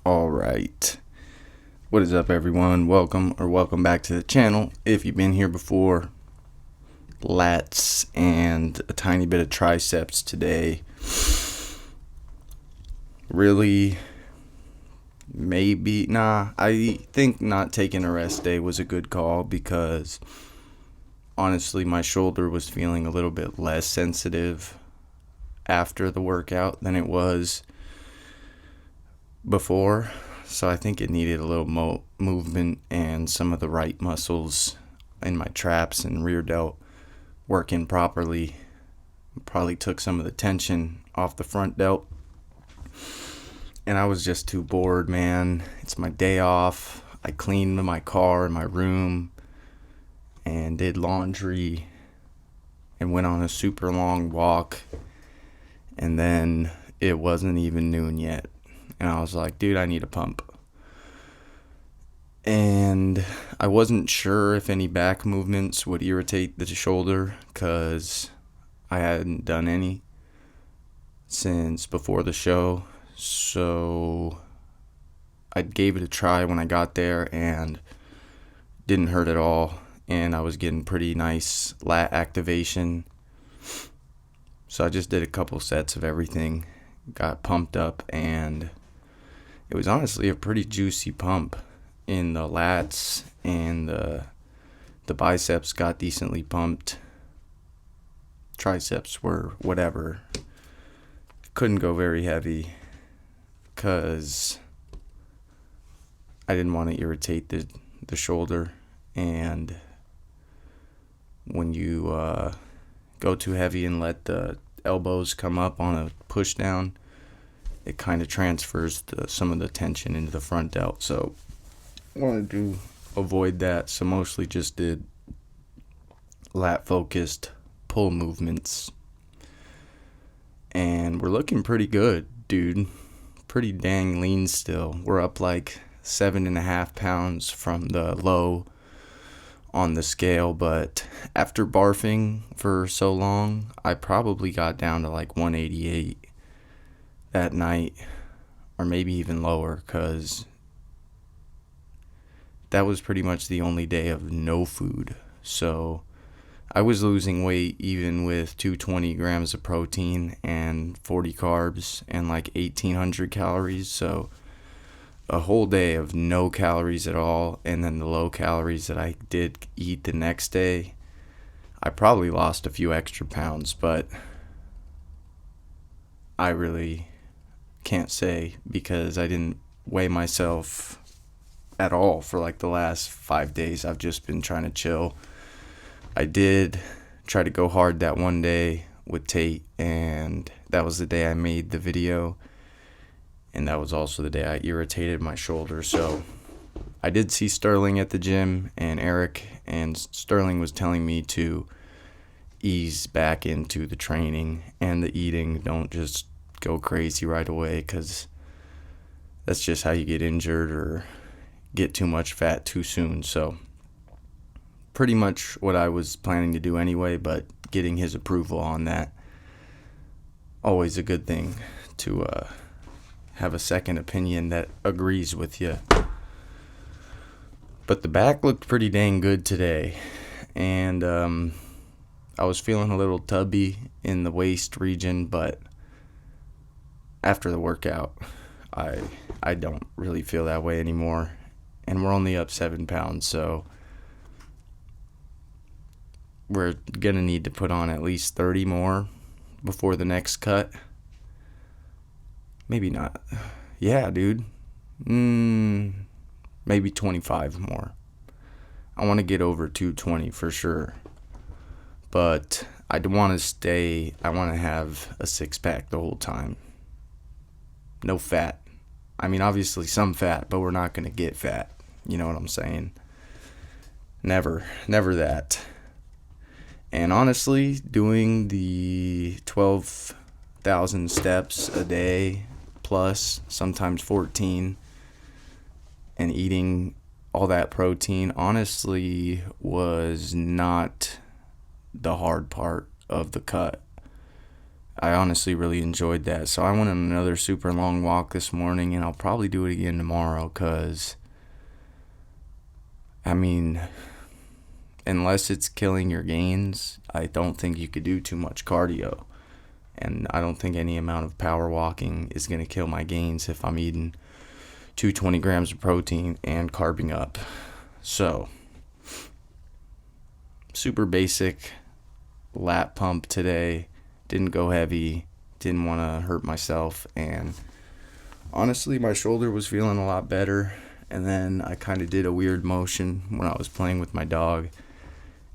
All right. What is up, everyone? Welcome back to the channel. If you've been here before, lats and a tiny bit of triceps today. Really, I think not taking a rest day was a good call because honestly, my shoulder was feeling a little bit less sensitive after the workout than it was before. So I think it needed a little movement and some of the right muscles in my traps and rear delt working properly. Probably took some of the tension off the front delt. And I was just too bored, man. It's my day off. I cleaned my car and my room and did laundry and went on a super long walk. And then it wasn't even noon yet. And I was like, dude, I need a pump. And I wasn't sure if any back movements would irritate the shoulder because I hadn't done any since before the show. So I gave it a try when I got there and didn't hurt at all. And I was getting pretty nice lat activation. So I just did a couple sets of everything, got pumped up, and it was honestly a pretty juicy pump in the lats, and the biceps got decently pumped. Triceps were whatever. Couldn't go very heavy because I didn't want to irritate the shoulder. And when you go too heavy and let the elbows come up on a push down, it kind of transfers some of the tension into the front delt. So I wanted to avoid that, so mostly just did lat focused pull movements. And we're looking pretty good, dude. Pretty dang lean still. We're up like 7.5 pounds from the low on the scale, but after barfing for so long, I probably got down to like 188 that night, or maybe even lower, because that was pretty much the only day of no food. So I was losing weight even with 220 grams of protein and 40 carbs and like 1,800 calories. So a whole day of no calories at all, and then the low calories that I did eat the next day, I probably lost a few extra pounds, but I really can't say because I didn't weigh myself at all for like the last 5 days. I've just been trying to chill. I did try to go hard that one day with Tate, and that was the day I made the video, and that was also the day I irritated my shoulder. So I did see Sterling at the gym and Eric, and Sterling was telling me to ease back into the training and the eating. Don't just go crazy right away, because that's just how you get injured or get too much fat too soon. So pretty much what I was planning to do anyway, but getting his approval on that, always a good thing to have a second opinion that agrees with you. But the back looked pretty dang good today, and I was feeling a little tubby in the waist region, but after the workout, I don't really feel that way anymore, and we're only up 7 pounds, so we're gonna need to put on at least 30 more before the next cut. Maybe not. Yeah, dude. Maybe 25 more. I want to get over 220 for sure. But I want to have a six-pack the whole time. No fat. I mean, obviously some fat, but we're not going to get fat. You know what I'm saying? Never that. And honestly, doing the 12,000 steps a day plus, sometimes 14, and eating all that protein honestly was not the hard part of the cut. I honestly really enjoyed that. So I went on another super long walk this morning, and I'll probably do it again tomorrow because, I mean, unless it's killing your gains, I don't think you could do too much cardio. And I don't think any amount of power walking is going to kill my gains if I'm eating 220 grams of protein and carbing up. So, super basic lat pump today. Didn't go heavy. Didn't want to hurt myself. And honestly, my shoulder was feeling a lot better. And then I kind of did a weird motion when I was playing with my dog.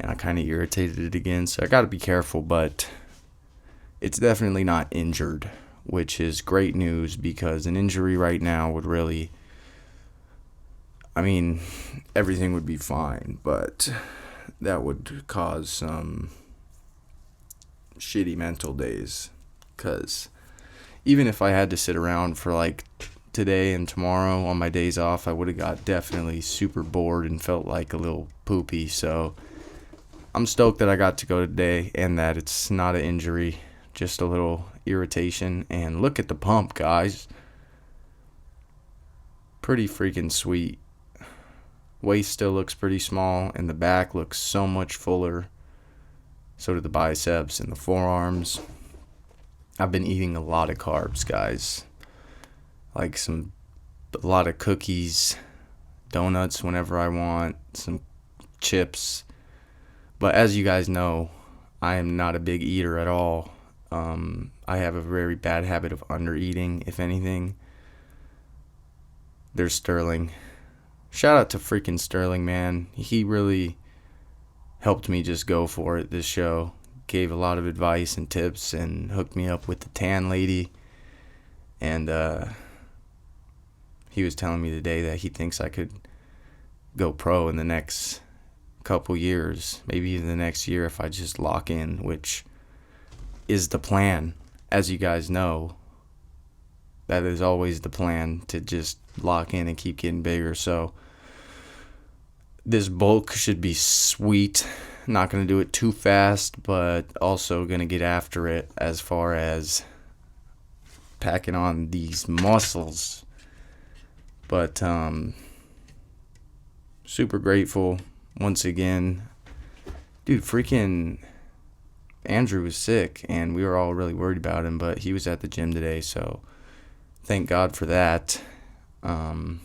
And I kind of irritated it again. So I got to be careful. But it's definitely not injured, which is great news because an injury right now would really, I mean, everything would be fine, but that would cause some shitty mental days. Because even if I had to sit around for like today and tomorrow on my days off, I would have got definitely super bored and felt like a little poopy. So I'm stoked that I got to go today and that it's not an injury, just a little irritation. And look at the pump, guys. Pretty freaking sweet. Waist still looks pretty small, and the back looks so much fuller. So do the biceps and the forearms. I've been eating a lot of carbs, guys. Like a lot of cookies, donuts whenever I want, some chips. But as you guys know, I am not a big eater at all. I have a very bad habit of under-eating, if anything. There's Sterling. Shout out to freaking Sterling, man. He really helped me just go for it this show. Gave a lot of advice and tips and hooked me up with the tan lady. And he was telling me today that he thinks I could go pro in the next couple years. Maybe even the next year if I just lock in, which is the plan. As you guys know, that is always the plan, to just lock in and keep getting bigger. So this bulk should be sweet. Not going to do it too fast, but also going to get after it as far as packing on these muscles. But super grateful once again. Dude, freaking Andrew was sick, and we were all really worried about him, but he was at the gym today, so thank God for that. And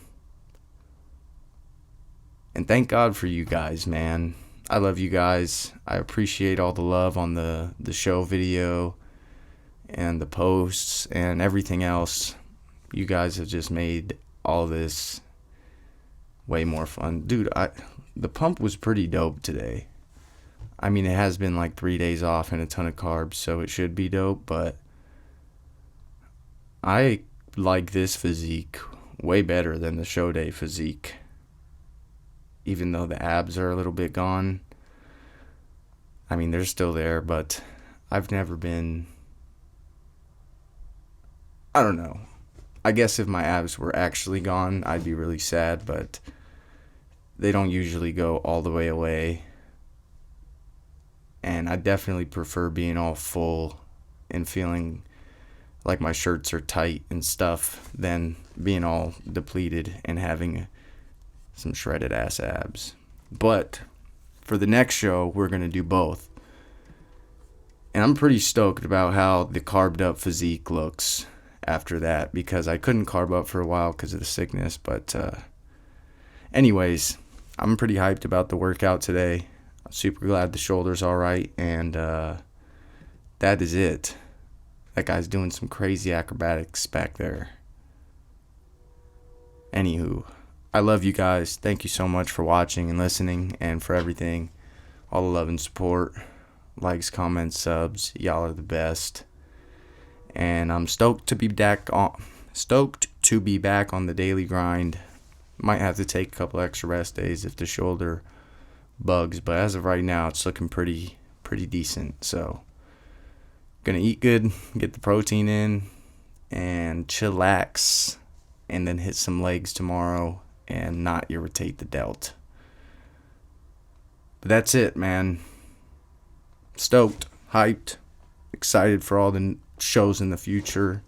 thank God for you guys, man. I love you guys. I appreciate all the love on the show video and the posts and everything else. You guys have just made all this way more fun. Dude, the pump was pretty dope today. I mean, it has been like 3 days off and a ton of carbs, so it should be dope, but I like this physique way better than the show day physique. Even though the abs are a little bit gone. I mean, they're still there, but I've never been, I don't know. I guess if my abs were actually gone, I'd be really sad, but they don't usually go all the way away. And I definitely prefer being all full and feeling like my shirts are tight and stuff than being all depleted and having some shredded ass abs. But for the next show, we're going to do both. And I'm pretty stoked about how the carved up physique looks after that, because I couldn't carb up for a while because of the sickness. But anyways, I'm pretty hyped about the workout today. I'm super glad the shoulder's all right, and that is it. That guy's doing some crazy acrobatics back there. Anywho, I love you guys. Thank you so much for watching and listening, and for everything. All the love and support. Likes, comments, subs. Y'all are the best. And I'm stoked to be back on the daily grind. Might have to take a couple extra rest days if the shoulder bugs, but as of right now, it's looking pretty decent. So gonna eat good, get the protein in, and chillax, and then hit some legs tomorrow and not irritate the delt. But that's it, man. Stoked, hyped, excited for all the shows in the future.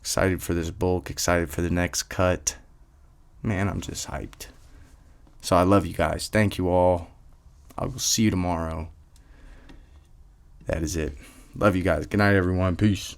Excited for this bulk, excited for the next cut. Man, I'm just hyped. So I love you guys. Thank you all. I will see you tomorrow. That is it. Love you guys. Good night, everyone. Peace.